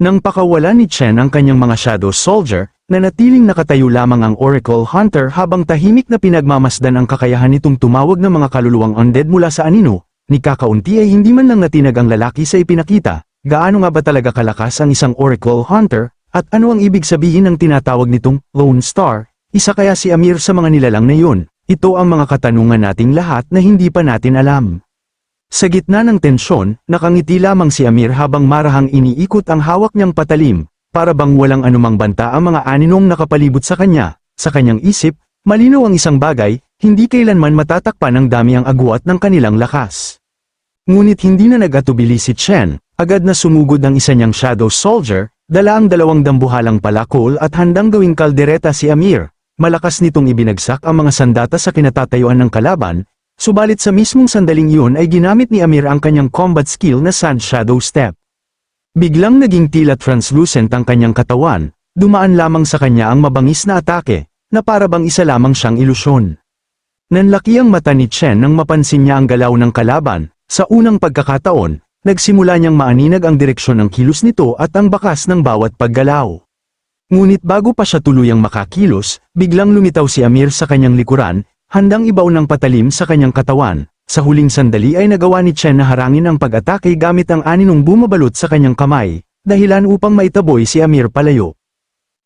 Nang pakawalan ni Chen ang kanyang mga Shadow Soldier, nanatiling nakatayo lamang ang Oracle Hunter habang tahimik na pinagmamasdan ang kakayahan nitong tumawag ng mga kaluluwang undead mula sa anino. Ni kakaunti ay hindi man lang natinag ang lalaki sa ipinakita. Gaano nga ba talaga kalakas ang isang Oracle Hunter, at ano ang ibig sabihin ng tinatawag nitong Lone Star? Isa kaya si Amir sa mga nilalang na yun? Ito ang mga katanungan nating lahat na hindi pa natin alam. Sa gitna ng tensyon, nakangiti lamang si Amir habang marahang iniikot ang hawak niyang patalim, para bang walang anumang banta ang mga aninong nakapalibot sa kanya. Sa kanyang isip, malinaw ang isang bagay, hindi kailanman matatakpan ng dami ang agwat ng kanilang lakas. Ngunit hindi na nag-atubili si Chen, agad na sumugod ang isa niyang Shadow Soldier, dala ang 2 dambuhalang palakol at handang gawing kaldereta si Amir. Malakas nitong ibinagsak ang mga sandata sa kinatatayuan ng kalaban, subalit sa mismong sandaling iyon ay ginamit ni Amir ang kanyang combat skill na Sand Shadow Step. Biglang naging tila translucent ang kanyang katawan, dumaan lamang sa kanya ang mabangis na atake, na para bang isa lamang siyang ilusyon. Nanlaki ang mata ni Chen nang mapansin niya ang galaw ng kalaban. Sa unang pagkakataon, nagsimula niyang maaninag ang direksyon ng kilos nito at ang bakas ng bawat paggalaw. Ngunit bago pa siya tuluyang makakilos, biglang lumitaw si Amir sa kanyang likuran, handang ibaw ng patalim sa kanyang katawan. Sa huling sandali ay nagawa ni Chen na harangin ang pag-atake gamit ang aninong bumabalot sa kanyang kamay, dahilan upang maitaboy si Amir palayo.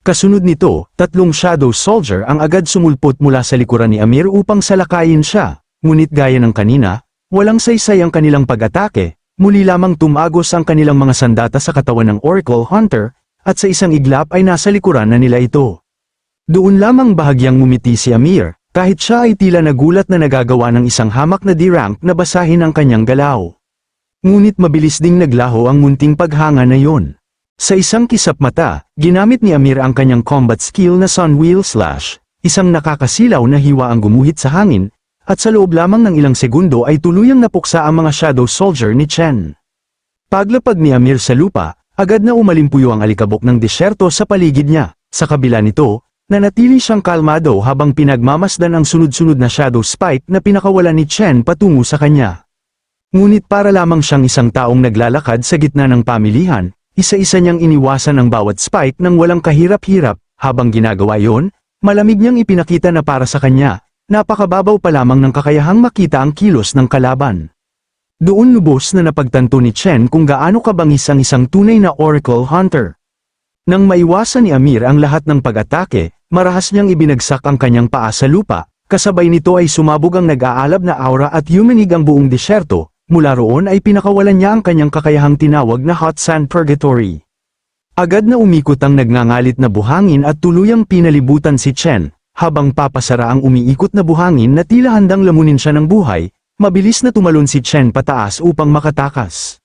Kasunod nito, 3 Shadow Soldier ang agad sumulpot mula sa likuran ni Amir upang salakayin siya, ngunit gaya ng kanina, walang saysay ang kanilang pag-atake. Muli lamang tumagos ang kanilang mga sandata sa katawan ng Oracle Hunter, at sa isang iglap ay nasa likuran na nila ito. Doon lamang bahagyang ngumiti si Amir, kahit siya ay tila nagulat na nagagawa ng isang hamak na D-rank na basahin ang kanyang galaw. Ngunit mabilis ding naglaho ang munting paghanga na yon. Sa isang kisap mata, ginamit ni Amir ang kanyang combat skill na Sun Wheel Slash, isang nakakasilaw na hiwa ang gumuhit sa hangin, at sa loob lamang ng ilang segundo ay tuluyang napuksa ang mga Shadow Soldier ni Chen. Paglapag ni Amir sa lupa, agad na umalimpuyo ang alikabok ng disyerto sa paligid niya. Sa kabila nito, nanatili siyang kalmado habang pinagmamasdan ang sunod-sunod na Shadow Spike na pinakawalan ni Chen patungo sa kanya. Ngunit para lamang siyang isang taong naglalakad sa gitna ng pamilihan, isa-isa niyang iniwasan ang bawat spike nang walang kahirap-hirap. Habang ginagawa yon, malamig niyang ipinakita na para sa kanya, napakababaw pa lamang ng kakayahang makita ang kilos ng kalaban. Doon lubos na napagtanto ni Chen kung gaano kabangis ang isang tunay na Oracle Hunter. Nang maiwasan ni Amir ang lahat ng pag-atake, marahas niyang ibinagsak ang kanyang paa sa lupa, kasabay nito ay sumabog ang nag-aalab na aura at yumanig ang buong disyerto. Mula roon ay pinakawalan niya ang kanyang kakayahang tinawag na Hot Sand Purgatory. Agad na umikot ang nagngangalit na buhangin at tuluyang pinalibutan si Chen. Habang papasara ang umiikot na buhangin na tila handang lamunin siya ng buhay, mabilis na tumalon si Chen pataas upang makatakas.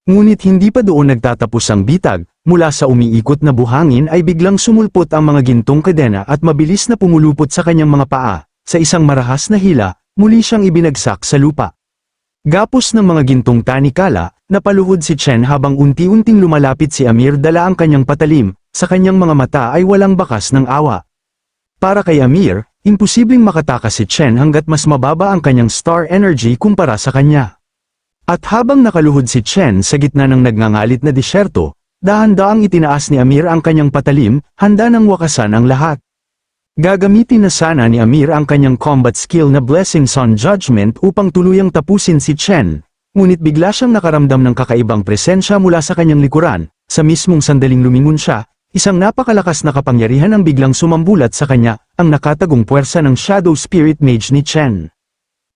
Ngunit hindi pa doon nagtatapos ang bitag, mula sa umiikot na buhangin ay biglang sumulpot ang mga gintong kadena at mabilis na pumulupot sa kanyang mga paa. Sa isang marahas na hila, muli siyang ibinagsak sa lupa. Gapos ng mga gintong tanikala, napaluhod si Chen habang unti-unting lumalapit si Amir dala ang kanyang patalim, sa kanyang mga mata ay walang bakas ng awa. Para kay Amir, imposibleng makatakas si Chen hanggat mas mababa ang kanyang star energy kumpara sa kanya. At habang nakaluhod si Chen sa gitna ng nagngangalit na disyerto, dahan-daang itinaas ni Amir ang kanyang patalim, handa nang wakasan ang lahat. Gagamitin na sana ni Amir ang kanyang combat skill na Blessings on Judgment upang tuluyang tapusin si Chen, ngunit bigla siyang nakaramdam ng kakaibang presensya mula sa kanyang likuran. Sa mismong sandaling lumingon siya, isang napakalakas na kapangyarihan ang biglang sumambulat sa kanya, ang nakatagong puwersa ng Shadow Spirit Mage ni Chen.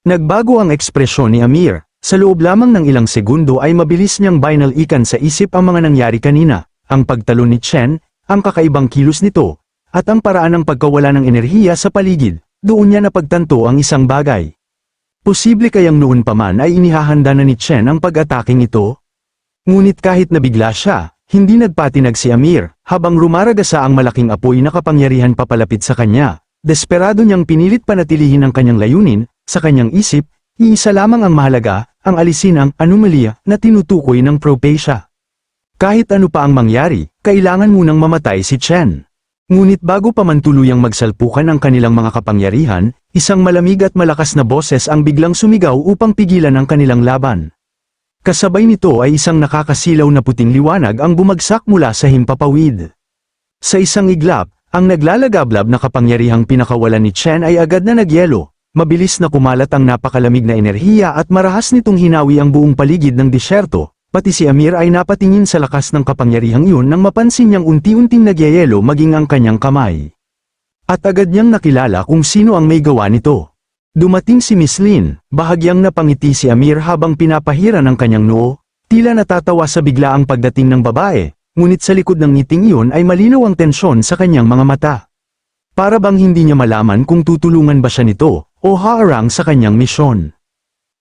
Nagbago ang ekspresyon ni Amir. Sa loob lamang ng ilang segundo ay mabilis niyang binalikan sa isip ang mga nangyari kanina, ang pagtalon ni Chen, ang kakaibang kilos nito, at ang paraan ng pagkawala ng enerhiya sa paligid. Doon niya napagtanto ang isang bagay. Posible kayang noon pa man ay inihahanda na ni Chen ang pag-ataking ito? Ngunit kahit nabigla siya, hindi nagpatinag si Amir, habang rumaragasa ang malaking apoy na kapangyarihan papalapit sa kanya. Desperado niyang pinilit panatilihin ang kanyang layunin, sa kanyang isip, iisa lamang ang mahalaga, ang alisin ang anomalya na tinutukoy ng Propacia. Kahit ano pa ang mangyari, kailangan munang mamatay si Chen. Ngunit bago pa man tuluyang magsalpukan ang kanilang mga kapangyarihan, isang malamig at malakas na boses ang biglang sumigaw upang pigilan ang kanilang laban. Kasabay nito ay isang nakakasilaw na puting liwanag ang bumagsak mula sa himpapawid. Sa isang iglap, ang naglalagablab na kapangyarihang pinakawalan ni Chen ay agad na nagyelo. Mabilis na kumalat ang napakalamig na enerhiya at marahas nitong hinawi ang buong paligid ng disyerto, pati si Amir ay napatingin sa lakas ng kapangyarihang iyon nang mapansin niyang unti-unting nagyayelo maging ang kanyang kamay. At agad niyang nakilala kung sino ang may gawa nito. Dumating si Miss Lin, bahagyang napangiti si Amir habang pinapahira ng kanyang noo, tila natatawa sa biglaang pagdating ng babae, ngunit sa likod ng ngiting iyon ay malinaw ang tensyon sa kanyang mga mata. Para bang hindi niya malaman kung tutulungan ba siya nito, o haarang sa kanyang misyon.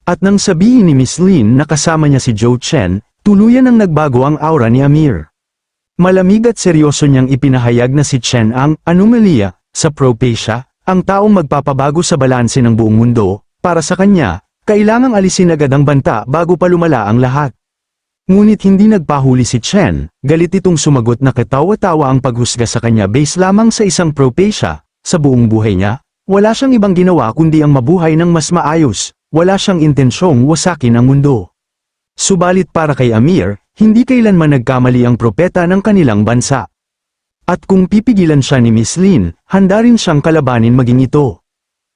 At nang sabihin ni Miss Lin na kasama niya si Zhou Chen, tuluyan ang nagbago ang aura ni Amir. Malamig at seryoso niyang ipinahayag na si Chen ang anomalya sa Propecia, ang taong magpapabago sa balanse ng buong mundo. Para sa kanya, kailangang alisin agad ang banta bago pa lumala ang lahat. Ngunit hindi nagpahuli si Chen, galit itong sumagot na katawa-tawa ang paghusga sa kanya base lamang sa isang Propecia. Sa buong buhay niya, wala siyang ibang ginawa kundi ang mabuhay ng mas maayos, wala siyang intensyong wasakin ang mundo. Subalit para kay Amir, hindi kailanman nagkamali ang propeta ng kanilang bansa. At kung pipigilan siya ni Miss Lin, handa rin siyang kalabanin maging ito.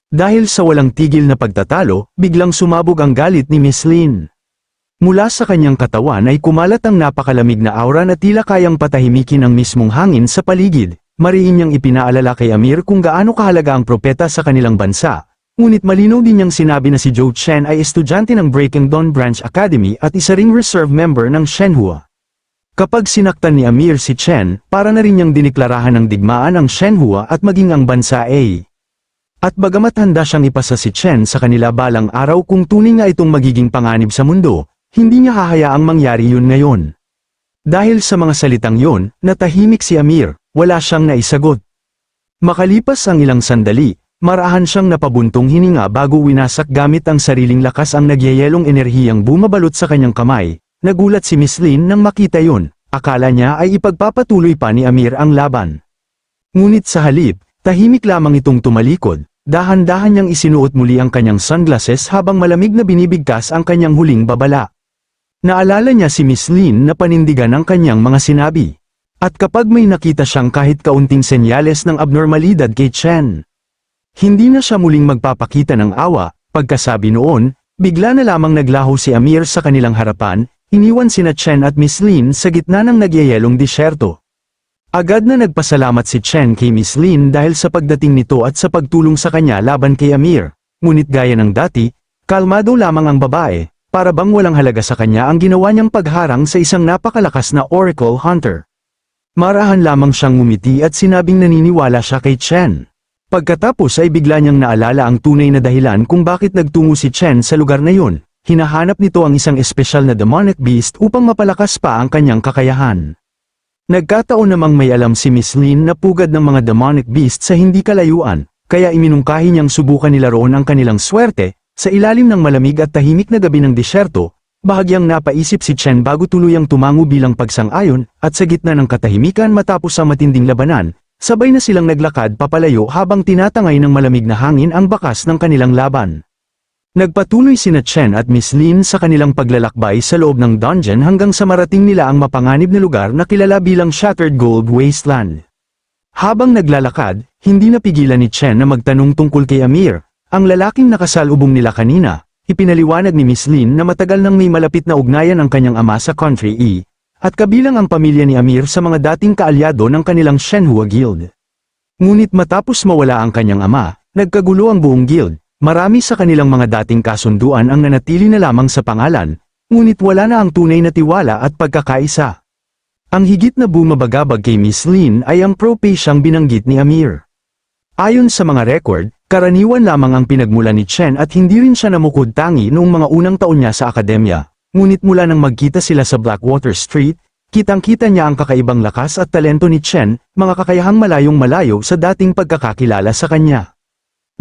Dahil sa walang tigil na pagtatalo, biglang sumabog ang galit ni Miss Lin. Mula sa kanyang katawan ay kumalat ang napakalamig na aura na tila kayang patahimikin ang mismong hangin sa paligid. Mariin niyang ipinaalala kay Amir kung gaano kahalaga ang propeta sa kanilang bansa, ngunit malinaw din niyang sinabi na si Zhou Chen ay estudyante ng Breaking Dawn Branch Academy at isa ring reserve member ng Shenhua. Kapag sinaktan ni Amir si Chen, para na rin niyang diniklarahan ng digmaan ang Shenhua at maging ang bansa A. At bagamat handa siyang ipasa si Chen sa kanila balang araw kung tunay nga itong magiging panganib sa mundo, hindi niya hahayaang mangyari yun ngayon. Dahil sa mga salitang yun, natahimik si Amir. Wala siyang naisagot. Makalipas ang ilang sandali, marahan siyang napabuntong hininga bago winasak gamit ang sariling lakas ang nagyayelong enerhiyang bumabalot sa kanyang kamay. Nagulat si Miss Lin nang makita yun, akala niya ay ipagpapatuloy pa ni Amir ang laban. Ngunit sa halip, tahimik lamang itong tumalikod, dahan-dahan niyang isinuot muli ang kanyang sunglasses habang malamig na binibigkas ang kanyang huling babala. Naalala niya si Miss Lin na panindigan ang kanyang mga sinabi. At kapag may nakita siyang kahit kaunting senyales ng abnormalidad kay Chen, hindi na siya muling magpapakita ng awa. Pagkasabi noon, bigla na lamang naglaho si Amir sa kanilang harapan, iniwan sina Chen at Miss Lin sa gitna ng nagyayelong disyerto. Agad na nagpasalamat si Chen kay Miss Lin dahil sa pagdating nito at sa pagtulong sa kanya laban kay Amir, ngunit gaya ng dati, kalmado lamang ang babae, para bang walang halaga sa kanya ang ginawa niyang pagharang sa isang napakalakas na Oracle Hunter. Marahan lamang siyang ngumiti at sinabing naniniwala siya kay Chen. Pagkatapos ay bigla niyang naalala ang tunay na dahilan kung bakit nagtungo si Chen sa lugar na yun. Hinahanap nito ang isang espesyal na demonic beast upang mapalakas pa ang kanyang kakayahan. Nagkataon namang may alam si Miss Lin na pugad ng mga demonic beast sa hindi kalayuan, kaya iminungkahi niyang subukan nila roon ang kanilang swerte, sa ilalim ng malamig at tahimik na gabi ng disyerto. Bahagyang napaisip si Chen bago tuluyang tumango bilang pagsang-ayon, at sa gitna ng katahimikan matapos ang matinding labanan, sabay na silang naglakad papalayo habang tinatangay ng malamig na hangin ang bakas ng kanilang laban. Nagpatuloy sina Chen at Miss Lin sa kanilang paglalakbay sa loob ng dungeon hanggang sa marating nila ang mapanganib na lugar na kilala bilang Shattered Gold Wasteland. Habang naglalakad, hindi napigilan ni Chen na magtanong tungkol kay Amir, ang lalaking nakasalubong nila kanina. Ipinaliwanag ni Miss Lin na matagal nang may malapit na ugnayan ang kanyang ama sa Country E, at kabilang ang pamilya ni Amir sa mga dating kaalyado ng kanilang Shenhua Guild. Ngunit matapos mawala ang kanyang ama, nagkagulo ang buong guild. Marami sa kanilang mga dating kasunduan ang nanatili na lamang sa pangalan, ngunit wala na ang tunay na tiwala at pagkakaisa. Ang higit na bumabagabag kay Miss Lin ay ang propesyang binanggit ni Amir. Ayon sa mga record, karaniwan lamang ang pinagmula ni Chen at hindi rin siya namukod tangi noong mga unang taon niya sa akademya. Ngunit mula nang magkita sila sa Blackwater Street, kitang-kita niya ang kakaibang lakas at talento ni Chen, mga kakayahang malayong-malayo sa dating pagkakakilala sa kanya.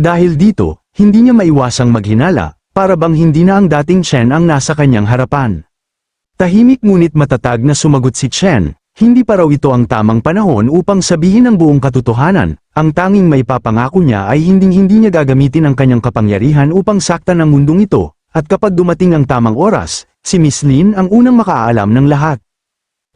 Dahil dito, hindi niya maiwasang maghinala, para bang hindi na ang dating Chen ang nasa kanyang harapan. Tahimik ngunit matatag na sumagot si Chen, hindi pa raw ito ang tamang panahon upang sabihin ang buong katotohanan. Ang tanging may papangako niya ay hinding-hindi niya gagamitin ang kanyang kapangyarihan upang saktan ang mundong ito, at kapag dumating ang tamang oras, si Miss Lin ang unang makaalam ng lahat.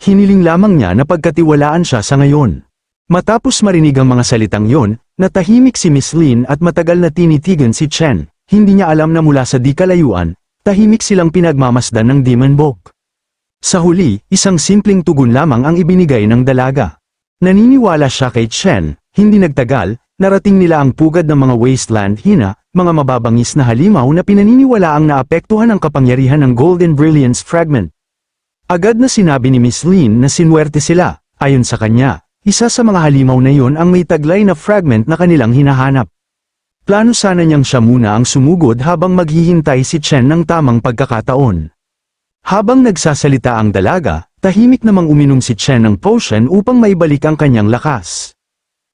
Hiniling lamang niya na pagkatiwalaan siya sa ngayon. Matapos marinig ang mga salitang yon, natahimik si Miss Lin at matagal na tinitigan si Chen. Hindi niya alam na mula sa di kalayuan, tahimik silang pinagmamasdan ng Demon Book. Sa huli, isang simpleng tugon lamang ang ibinigay ng dalaga. Naniniwala siya kay Chen, hindi nagtagal, narating nila ang pugad ng mga wasteland hina, mga mababangis na halimaw na pinaniniwalaang naapektuhan ang kapangyarihan ng Golden Brilliance Fragment. Agad na sinabi ni Miss Lin na sinuwerte sila, ayon sa kanya, isa sa mga halimaw na yon ang may taglay na fragment na kanilang hinahanap. Plano sana niyang siya muna ang sumugod habang maghihintay si Chen ng tamang pagkakataon. Habang nagsasalita ang dalaga, tahimik namang uminom si Chen ng potion upang maibalik ang kanyang lakas.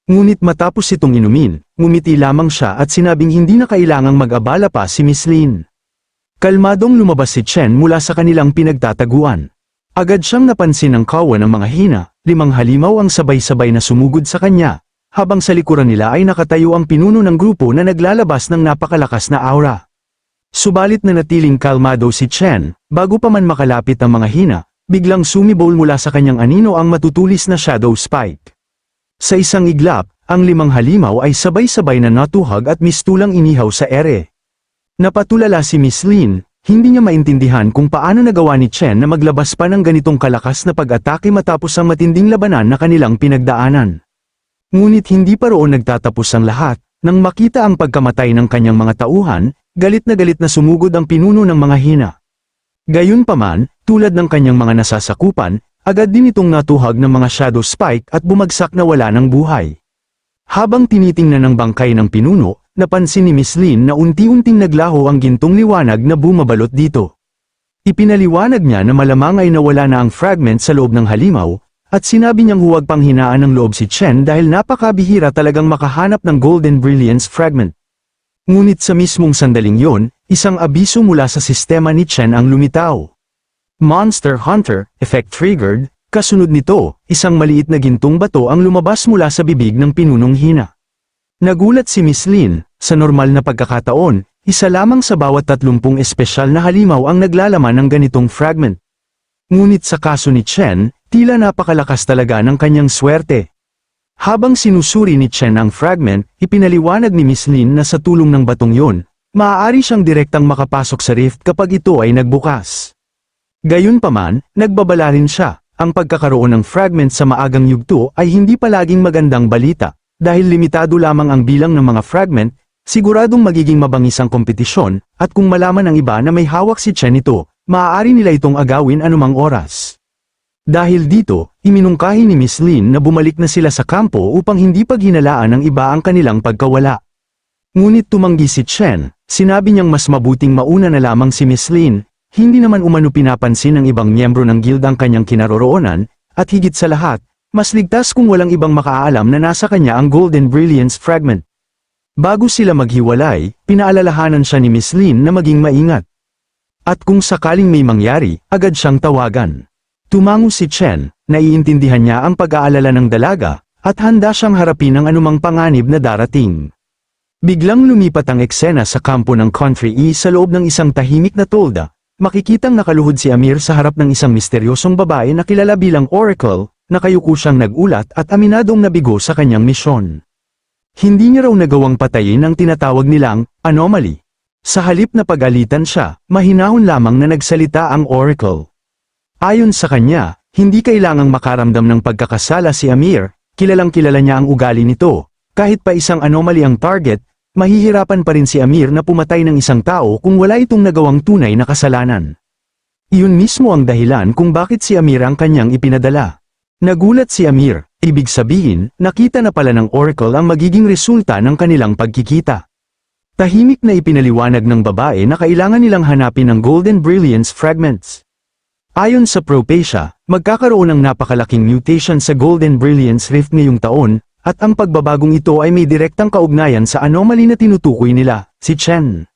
Ngunit matapos itong inumin, ngumiti lamang siya at sinabing hindi na kailangang mag-abala pa si Miss Lin. Kalmadong lumabas si Chen mula sa kanilang pinagtataguan. Agad siyang napansin ng kawan ng mga hina, 5 halimaw ang sabay-sabay na sumugod sa kanya, habang sa likuran nila ay nakatayo ang pinuno ng grupo na naglalabas ng napakalakas na aura. Subalit na natiling kalmado si Chen, bago pa man makalapit ang mga hina, biglang sumibol mula sa kanyang anino ang matutulis na shadow spike. Sa isang iglap, ang 5 halimaw ay sabay-sabay na natuhag at mistulang inihaw sa ere. Napatulala si Miss Lin, hindi niya maintindihan kung paano nagawa ni Chen na maglabas pa ng ganitong kalakas na pag-atake matapos ang matinding labanan na kanilang pinagdaanan. Ngunit hindi pa roon nagtatapos ang lahat, nang makita ang pagkamatay ng kanyang mga tauhan, galit na sumugod ang pinuno ng mga hina. Gayunpaman, tulad ng kanyang mga nasasakupan, agad din itong natuhag ng mga shadow spike at bumagsak na wala ng buhay. Habang tinitingnan ng bangkay ng pinuno, napansin ni Miss Lin na unti-unting naglaho ang gintong liwanag na bumabalot dito. Ipinaliwanag niya na malamang ay nawala na ang fragment sa loob ng halimaw, at sinabi niyang huwag pang hinaan ng loob si Chen dahil napakabihira talagang makahanap ng Golden Brilliance Fragment. Ngunit sa mismong sandaling yon, isang abiso mula sa sistema ni Chen ang lumitaw. Monster Hunter, effect triggered, kasunod nito, isang maliit na gintong bato ang lumabas mula sa bibig ng pinunong hina. Nagulat si Miss Lin, sa normal na pagkakataon, isa lamang sa bawat 30 espesyal na halimaw ang naglalaman ng ganitong fragment. Ngunit sa kaso ni Chen, tila napakalakas talaga ng kanyang swerte. Habang sinusuri ni Chen ang fragment, ipinaliwanag ni Miss Lin na sa tulong ng batong yon, maaari siyang direktang makapasok sa rift kapag ito ay nagbukas. Gayunpaman, nagbabala rin siya, ang pagkakaroon ng fragment sa maagang yugto ay hindi palaging magandang balita, dahil limitado lamang ang bilang ng mga fragment, siguradong magiging mabangis ang kompetisyon, at kung malaman ng iba na may hawak si Chen ito, maaari nila itong agawin anumang oras. Dahil dito, iminungkahi ni Miss Lin na bumalik na sila sa kampo upang hindi paghinalaan ng iba ang kanilang pagkawala. Ngunit tumanggi si Chen, sinabi niyang mas mabuting mauna na lamang si Miss Lin, hindi naman umano pinapansin ng ibang miyembro ng guild ang kanyang kinaroroonan, at higit sa lahat, mas ligtas kung walang ibang makaalam na nasa kanya ang Golden Brilliance Fragment. Bago sila maghiwalay, pinaalalahanan siya ni Miss Lin na maging maingat. At kung sakaling may mangyari, agad siyang tawagan. Tumango si Chen, naiintindihan niya ang pag-aalala ng dalaga, at handa siyang harapin ang anumang panganib na darating. Biglang lumipat ang eksena sa kampo ng Country E sa loob ng isang tahimik na tolda, makikitang nakaluhod si Amir sa harap ng isang misteryosong babae na kilala bilang Oracle, nakayuko siyang nagulat at aminadong nabigo sa kanyang misyon. Hindi niya raw nagawang patayin ang tinatawag nilang anomaly. Sa halip na pag-alitan siya, mahinahon lamang na nagsalita ang Oracle. Ayon sa kanya, hindi kailangang makaramdam ng pagkakasala si Amir, kilalang-kilala niya ang ugali nito. Kahit pa isang anomaly ang target, mahihirapan pa rin si Amir na pumatay ng isang tao kung wala itong nagawang tunay na kasalanan. Iyon mismo ang dahilan kung bakit si Amir ang kanyang ipinadala. Nagulat si Amir, ibig sabihin, nakita na pala ng Oracle ang magiging resulta ng kanilang pagkikita. Tahimik na ipinaliwanag ng babae na kailangan nilang hanapin ang Golden Brilliance Fragments. Ayon sa Propecia, magkakaroon ng napakalaking mutation sa Golden Brilliance Rift ngayong taon, at ang pagbabagong ito ay may direktang kaugnayan sa anomaly na tinutukoy nila, si Chen.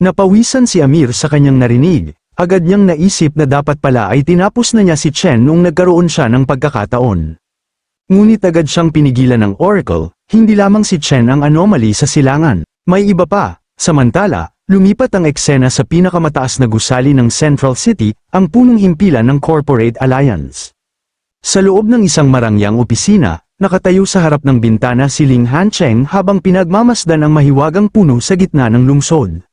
Napawisan si Amir sa kanyang narinig, agad niyang naisip na dapat pala ay tinapos na niya si Chen noong nagkaroon siya ng pagkakataon. Ngunit agad siyang pinigilan ng Oracle, hindi lamang si Chen ang anomaly sa silangan. May iba pa, samantala, lumipat ang eksena sa pinakamataas na gusali ng Central City, ang punong himpilan ng Corporate Alliance. Sa loob ng isang marangyang opisina, nakatayo sa harap ng bintana si Ling Hancheng habang pinagmamasdan ang mahiwagang puno sa gitna ng lungsod.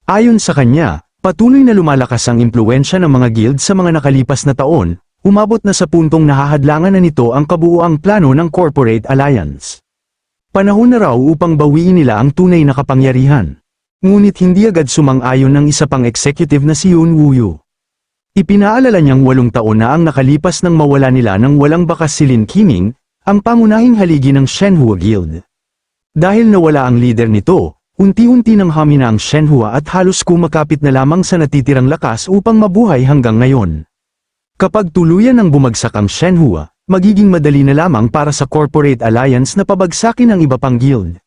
Ayon sa kanya, patuloy na lumalakas ang impluwensya ng mga guild sa mga nakalipas na taon, umabot na sa puntong nahahadlangan na nito ang kabuuang plano ng Corporate Alliance. Panahon na raw upang bawiin nila ang tunay na kapangyarihan. Ngunit hindi agad sumang-ayon ng isa pang executive na si Yun Wuyu. Ipinaalala niyang 8 taon na ang nakalipas nang mawala nila ng walang bakas si Lin Qiming, ang pangunahing haligi ng Shenhua Guild. Dahil nawala ang leader nito, unti-unti nang humina ang Shenhua at halos kumakapit na lamang sa natitirang lakas upang mabuhay hanggang ngayon. Kapag tuluyan ang bumagsak ang Shenhua, magiging madali na lamang para sa Corporate Alliance na pabagsakin ang iba pang guild.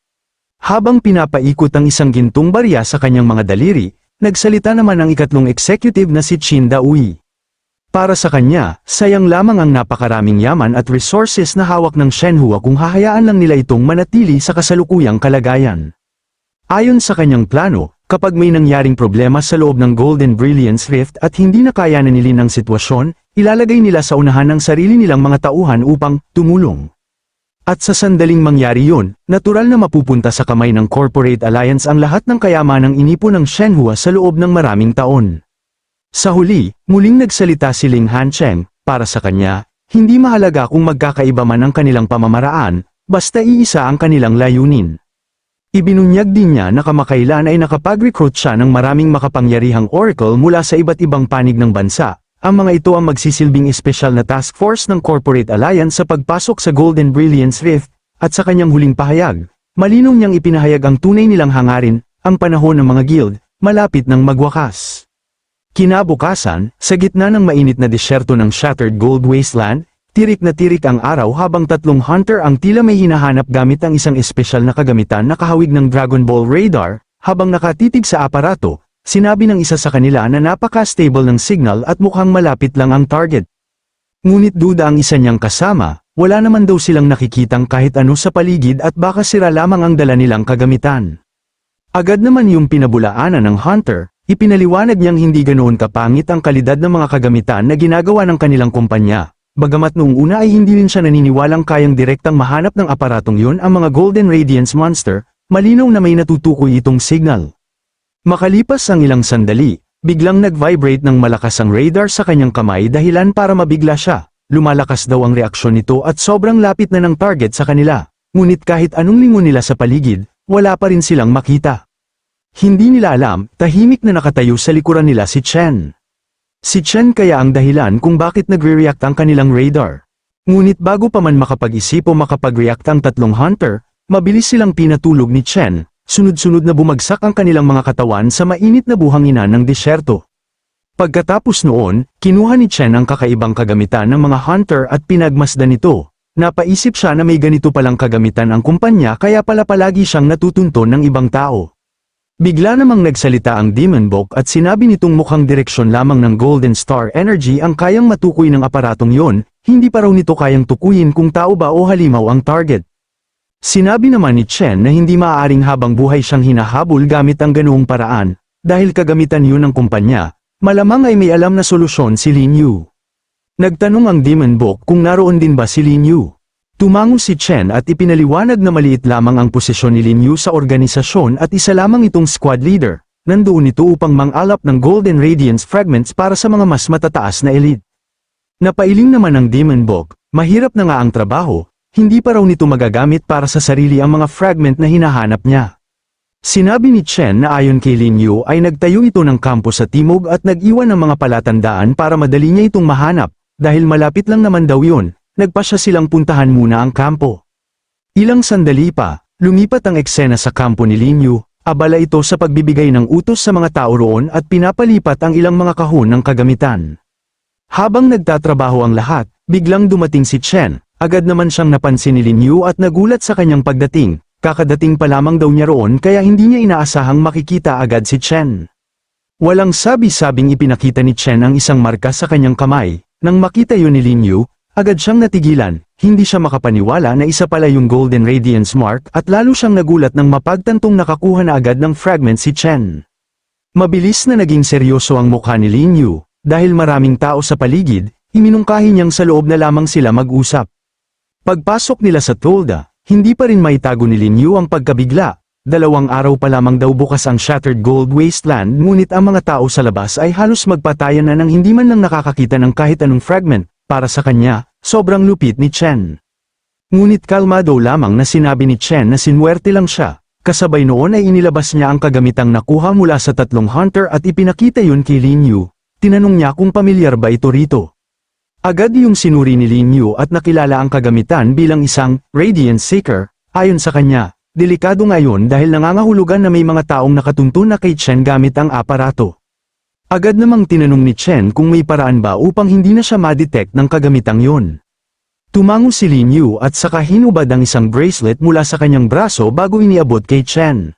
Habang pinapaikot ang isang gintong barya sa kanyang mga daliri, nagsalita naman ang ikatlong executive na si Qin Daoui. Para sa kanya, sayang lamang ang napakaraming yaman at resources na hawak ng Shenhua kung hahayaan lang nila itong manatili sa kasalukuyang kalagayan. Ayon sa kanyang plano, kapag may nangyaring problema sa loob ng Golden Brilliance Rift at hindi na kaya na nilin ang sitwasyon, ilalagay nila sa unahan ng sarili nilang mga tauhan upang tumulong. At sa sandaling mangyari yun, natural na mapupunta sa kamay ng Corporate Alliance ang lahat ng kayamanang inipon ng Shenhua sa loob ng maraming taon. Sa huli, muling nagsalita si Ling Hancheng, para sa kanya, hindi mahalaga kung magkakaiba man ang kanilang pamamaraan, basta iisa ang kanilang layunin. Ibinunyag din niya na kamakailan ay nakapag-recruit siya ng maraming makapangyarihang oracle mula sa iba't ibang panig ng bansa. Ang mga ito ang magsisilbing espesyal na task force ng Corporate Alliance sa pagpasok sa Golden Brilliance Rift, at sa kanyang huling pahayag, malinong niyang ipinahayag ang tunay nilang hangarin, ang panahon ng mga guild, malapit ng magwakas. Kinabukasan, sa gitna ng mainit na disyerto ng Shattered Gold Wasteland, tirik na tirik ang araw habang 3 hunter ang tila may hinahanap gamit ang isang espesyal na kagamitan na kahawig ng Dragon Ball Radar, habang nakatitig sa aparato. Sinabi ng isa sa kanila na napaka-stable ng signal at mukhang malapit lang ang target. Ngunit duda ang isa niyang kasama, wala naman daw silang nakikitang kahit ano sa paligid at baka sira lamang ang dala nilang kagamitan. Agad naman yung pinabulaanan ng hunter, ipinaliwanag niyang hindi ganoon kapangit ang kalidad ng mga kagamitan na ginagawa ng kanilang kumpanya. Bagamat noong una ay hindi rin siya naniniwalang kayang direktang mahanap ng aparatong yun ang mga Golden Radiance Monster, malinaw na may natutukoy itong signal. Makalipas ang ilang sandali, biglang nag-vibrate ng malakas ang radar sa kanyang kamay dahilan para mabigla siya. Lumalakas daw ang reaksyon nito at sobrang lapit na ng target sa kanila. Ngunit kahit anong lingon nila sa paligid, wala pa rin silang makita. Hindi nila alam, tahimik na nakatayo sa likuran nila si Chen. Si Chen kaya ang dahilan kung bakit nagre-react ang kanilang radar. Ngunit bago pa man makapag-isip o makapag-react ang 3 hunter, mabilis silang pinatulog ni Chen. Sunod-sunod na bumagsak ang kanilang mga katawan sa mainit na buhangin ng disyerto. Pagkatapos noon, kinuha ni Chen ang kakaibang kagamitan ng mga hunter at pinagmasdan ito. Napaisip siya na may ganito palang kagamitan ang kumpanya kaya pala palagi siyang natutunton ng ibang tao. Bigla namang nagsalita ang Demon Book at sinabi nitong mukhang direksyon lamang ng Golden Star Energy ang kayang matukoy ng aparatong yon, hindi pa raw nito kayang tukuyin kung tao ba o halimaw ang target. Sinabi naman ni Chen na hindi maaaring habang buhay siyang hinahabol gamit ang ganoong paraan, dahil kagamitan yun ng kumpanya, malamang ay may alam na solusyon si Lin Yu. Nagtanong ang Demon Book kung naroon din ba si Lin Yu. Tumango si Chen at ipinaliwanag na maliit lamang ang posisyon ni Lin Yu sa organisasyon at isa lamang itong squad leader, nandoon ito upang mang-alap ng Golden Radiance Fragments para sa mga mas matataas na elite. Napailing naman ng Demon Book, mahirap na nga ang trabaho, hindi pa raw nito magagamit para sa sarili ang mga fragment na hinahanap niya. Sinabi ni Chen na ayon kay Lin Yu ay nagtayo ito ng kampo sa timog at nag-iwan ng mga palatandaan para madali niya itong mahanap, dahil malapit lang naman daw yun, nagpasya silang puntahan muna ang kampo. Ilang sandali pa, lumipat ang eksena sa kampo ni Lin Yu, abala ito sa pagbibigay ng utos sa mga tao roon at pinapalipat ang ilang mga kahon ng kagamitan. Habang nagtatrabaho ang lahat, biglang dumating si Chen. Agad naman siyang napansin ni Lin Yu at nagulat sa kanyang pagdating, kakadating pa lamang daw niya roon kaya hindi niya inaasahang makikita agad si Chen. Walang sabi-sabing ipinakita ni Chen ang isang marka sa kanyang kamay, nang makita yun ni Lin Yu, agad siyang natigilan, hindi siya makapaniwala na isa pala yung Golden Radiance Mark at lalo siyang nagulat nang mapagtantong nakakuha na agad ng fragment si Chen. Mabilis na naging seryoso ang mukha ni Lin Yu, dahil maraming tao sa paligid, iminungkahi niyang sa loob na lamang sila mag-usap. Pagpasok nila sa tolda, hindi pa rin maitago ni Lin Yu ang pagkabigla. 2 araw pa lamang daw bukas ang Shattered Gold Wasteland, ngunit ang mga tao sa labas ay halos magpatayan na nang hindi man lang nakakakita ng kahit anong fragment. Para sa kanya, sobrang lupit ni Chen. Ngunit kalmado lamang na sinabi ni Chen na sinwerte lang siya. Kasabay noon ay inilabas niya ang kagamitang nakuha mula sa 3 hunter at ipinakita yun kay Lin Yu. Tinanong niya kung pamilyar ba ito rito. Agad yung sinuri ni Lin Yu at nakilala ang kagamitan bilang isang Radiance Seeker. Ayon sa kanya, delikado ngayon dahil nangangahulugan na may mga taong nakatuntun na kay Chen gamit ang aparato. Agad namang tinanong ni Chen kung may paraan ba upang hindi na siya ma-detect ng kagamitang yun. Tumango si Lin Yu at saka hinubad ang isang bracelet mula sa kanyang braso bago iniabot kay Chen.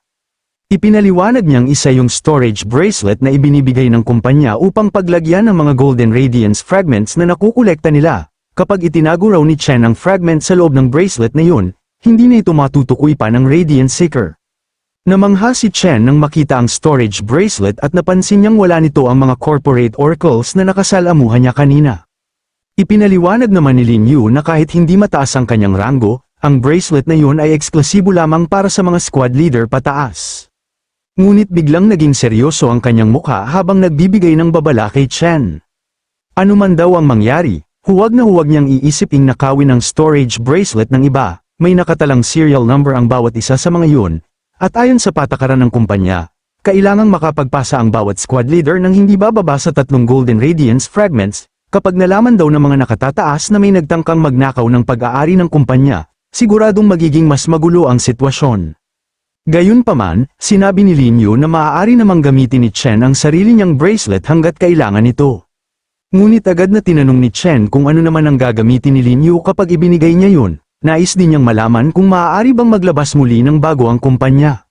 Ipinaliwanag niyang isa yung storage bracelet na ibinibigay ng kumpanya upang paglagyan ng mga Golden Radiance fragments na nakukolekta nila. Kapag itinago raw ni Chen ang fragment sa loob ng bracelet na yun, hindi na ito matutukoy pa ng Radiance Seeker. Namangha si Chen nang makita ang storage bracelet at napansin niyang wala nito ang mga corporate oracles na nakasalamuhan niya kanina. Ipinaliwanag naman ni Lin Yu na kahit hindi mataas ang kanyang ranggo, ang bracelet na yun ay eksklusibo lamang para sa mga squad leader pataas. Ngunit biglang naging seryoso ang kanyang mukha habang nagbibigay ng babala kay Chen. Ano man daw ang mangyari, huwag na huwag niyang iisiping nakawin ang storage bracelet ng iba, may nakatalang serial number ang bawat isa sa mga yun, at ayon sa patakaran ng kumpanya, kailangang makapagpasa ang bawat squad leader ng hindi bababa sa 3 Golden Radiance fragments. Kapag nalaman daw ng mga nakatataas na may nagtangkang magnakaw ng pag-aari ng kumpanya, siguradong magiging mas magulo ang sitwasyon. Gayunpaman, sinabi ni Lin Yu na maaari namang gamitin ni Chen ang sarili niyang bracelet hanggat kailangan ito. Ngunit agad na tinanong ni Chen kung ano naman ang gagamitin ni Lin Yu kapag ibinigay niya yun. Nais din niyang malaman kung maaari bang maglabas muli ng bago ang kumpanya.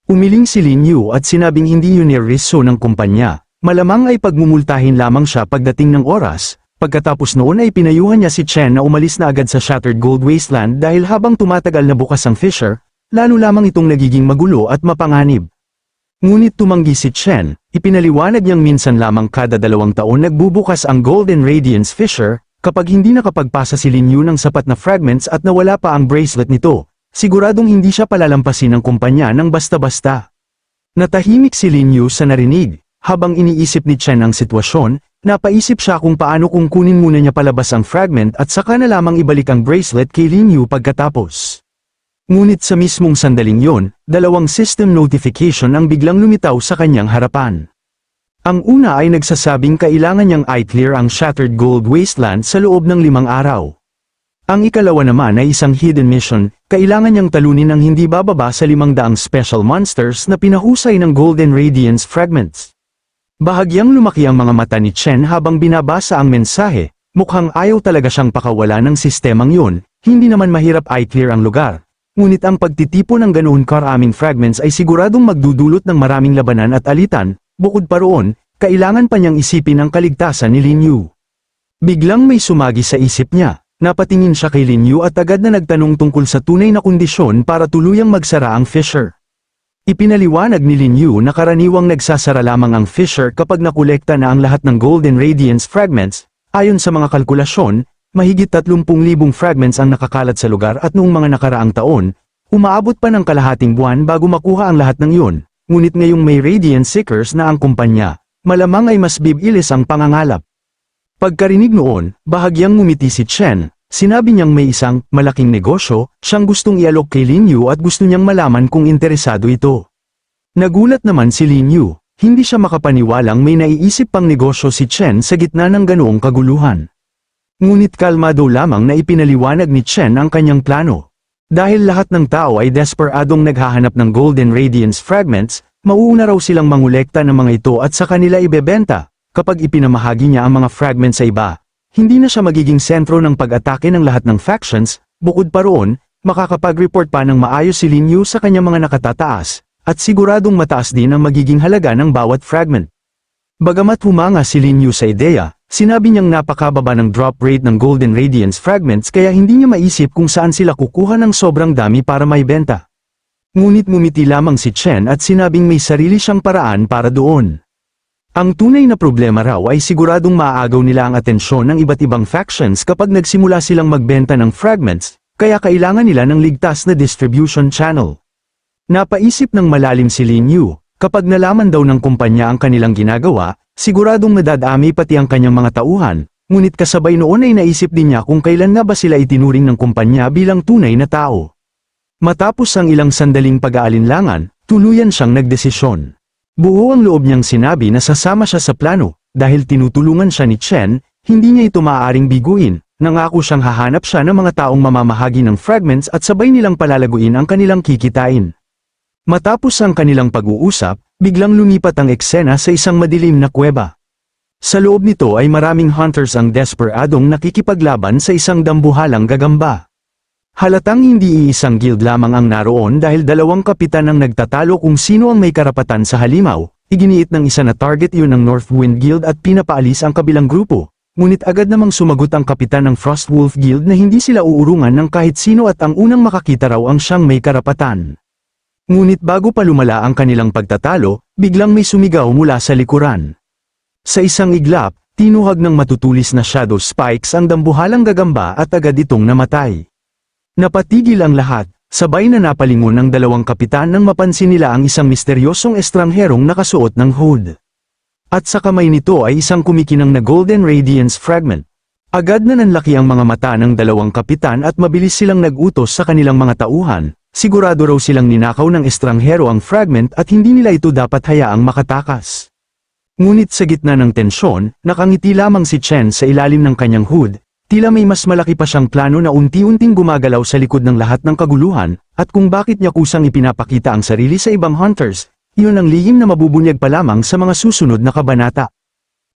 Umiling si Lin Yu at sinabing hindi yun niriso ng kumpanya. Malamang ay pagmumultahin lamang siya pagdating ng oras. Pagkatapos noon ay pinayuhan niya si Chen na umalis na agad sa Shattered Gold Wasteland dahil habang tumatagal na bukas ang fissure, lalo lamang itong nagiging magulo at mapanganib. Ngunit tumanggi si Chen, ipinaliwanag niyang minsan lamang kada 2 taon nagbubukas ang Golden Radiance fissure. Kapag hindi nakapagpasa si Lin Yu ng sapat na fragments at nawala pa ang bracelet nito, siguradong hindi siya palalampasin ng kumpanya ng basta-basta. Natahimik si Lin Yu sa narinig. Habang iniisip ni Chen ang sitwasyon, napaisip siya kung paano kung kunin muna niya palabas ang fragment at saka na lamang ibalik ang bracelet kay Lin Yu pagkatapos. Ngunit sa mismong sandaling yon, 2 system notification ang biglang lumitaw sa kanyang harapan. Ang una ay nagsasabing kailangan niyang i-clear ang Shattered Gold Wasteland sa loob ng 5 araw. Ang ikalawa naman ay isang hidden mission, kailangan niyang talunin ang hindi bababa sa 500 special monsters na pinahusay ng Golden Radiance fragments. Bahagyang lumaki ang mga mata ni Chen habang binabasa ang mensahe, mukhang ayaw talaga siyang pakawala ng sistemang yun, hindi naman mahirap i-clear ang lugar. Ngunit ang pagtitipo ng ganoon karaming fragments ay siguradong magdudulot ng maraming labanan at alitan, bukod pa roon, kailangan pa niyang isipin ang kaligtasan ni Lin Yu. Biglang may sumagi sa isip niya, napatingin siya kay Lin Yu at agad na nagtanong tungkol sa tunay na kondisyon para tuluyang magsara ang fissure. Ipinaliwanag ni Lin Yu na karaniwang nagsasara lamang ang fissure kapag nakolekta na ang lahat ng Golden Radiance fragments. Ayon sa mga kalkulasyon, mahigit 30,000 fragments ang nakakalat sa lugar at noong mga nakaraang taon, umaabot pa ng kalahating buwan bago makuha ang lahat ng iyon. Ngunit ngayong may Radiance Seekers na ang kumpanya, malamang ay mas bibilis ang pangangalap. Pagkarinig noon, bahagyang ngumiti si Chen. Sinabi niyang may isang malaking negosyo, siyang gustong ialok kay Lin Yu at gusto niyang malaman kung interesado ito. Nagulat naman si Lin Yu, hindi siya makapaniwalang may naiisip pang negosyo si Chen sa gitna ng ganoong kaguluhan. Ngunit kalmado lamang na ipinaliwanag ni Chen ang kanyang plano. Dahil lahat ng tao ay desperadong naghahanap ng Golden Radiance fragments, mauuna raw silang mangolekta ng mga ito at sa kanila ibebenta. Kapag ipinamahagi niya ang mga fragments sa iba, hindi na siya magiging sentro ng pag-atake ng lahat ng factions. Bukod pa roon, makakapag-report pa ng maayos si Lin Yu sa kanyang mga nakatataas, at siguradong mataas din ang magiging halaga ng bawat fragment. Bagamat humanga si Lin Yu sa ideya, sinabi niyang napakababa ng drop rate ng Golden Radiance fragments kaya hindi niya maisip kung saan sila kukuha ng sobrang dami para maibenta. Ngunit ngumiti lamang si Chen at sinabing may sarili siyang paraan para doon. Ang tunay na problema raw ay siguradong maaagaw nila ang atensyon ng iba't ibang factions kapag nagsimula silang magbenta ng fragments, kaya kailangan nila ng ligtas na distribution channel. Napaisip ng malalim si Lin Yu, kapag nalaman daw ng kumpanya ang kanilang ginagawa, siguradong nadadami pati ang kanyang mga tauhan, ngunit kasabay noon ay naisip din niya kung kailan nga ba sila itinuring ng kumpanya bilang tunay na tao. Matapos ang ilang sandaling pag-aalinlangan, tuluyan siyang nagdesisyon. Buo ang loob niyang sinabi na sasama siya sa plano, dahil tinutulungan siya ni Chen, hindi niya ito maaaring biguin, nangako siyang hahanap siya ng mga taong mamamahagi ng fragments at sabay nilang palalaguin ang kanilang kikitain. Matapos ang kanilang pag-uusap, biglang lumipat ang eksena sa isang madilim na kuweba. Sa loob nito ay maraming hunters ang desperadong nakikipaglaban sa isang dambuhalang gagamba. Halatang hindi iisang guild lamang ang naroon dahil dalawang kapitan ang nagtatalo kung sino ang may karapatan sa halimaw, iginiit ng isa na target yun ng Northwind Guild at pinapaalis ang kabilang grupo, ngunit agad namang sumagot ang kapitan ng Frostwolf Guild na hindi sila uurungan ng kahit sino at ang unang makakita raw ang siyang may karapatan. Ngunit bago pa lumala ang kanilang pagtatalo, biglang may sumigaw mula sa likuran. Sa isang iglap, tinuhag ng matutulis na shadow spikes ang dambuhalang gagamba at agad itong namatay. Napatigil ang lahat, sabay na napalingon ng dalawang kapitan nang mapansin nila ang isang misteryosong estrangherong nakasuot ng hood. At sa kamay nito ay isang kumikinang na Golden Radiance Fragment. Agad na nanlaki ang mga mata ng dalawang kapitan at mabilis silang nag-utos sa kanilang mga tauhan, sigurado raw silang ninakaw ng estranghero ang fragment at hindi nila ito dapat hayaang makatakas. Ngunit sa gitna ng tensyon, nakangiti lamang si Chen sa ilalim ng kanyang hood. Tila may mas malaki pa siyang plano na unti-unting gumagalaw sa likod ng lahat ng kaguluhan, at kung bakit niya kusang ipinapakita ang sarili sa ibang hunters, iyon ang lihim na mabubunyag pa lamang sa mga susunod na kabanata.